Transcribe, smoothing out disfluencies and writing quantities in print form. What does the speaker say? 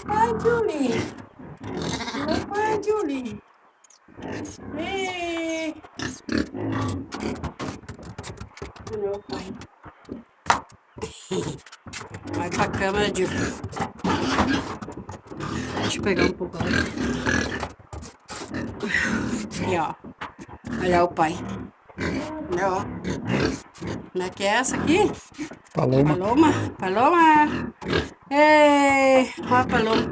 Pai, Julie. Pai, Julie. Ei. Meu pai. Vai pra câmera, Julie. Deixa eu pegar um pouco. Aí, ó. Olha o pai. Olha, ó. Como é que é essa aqui? Paloma. Paloma. Paloma. Ei, olha a paloma.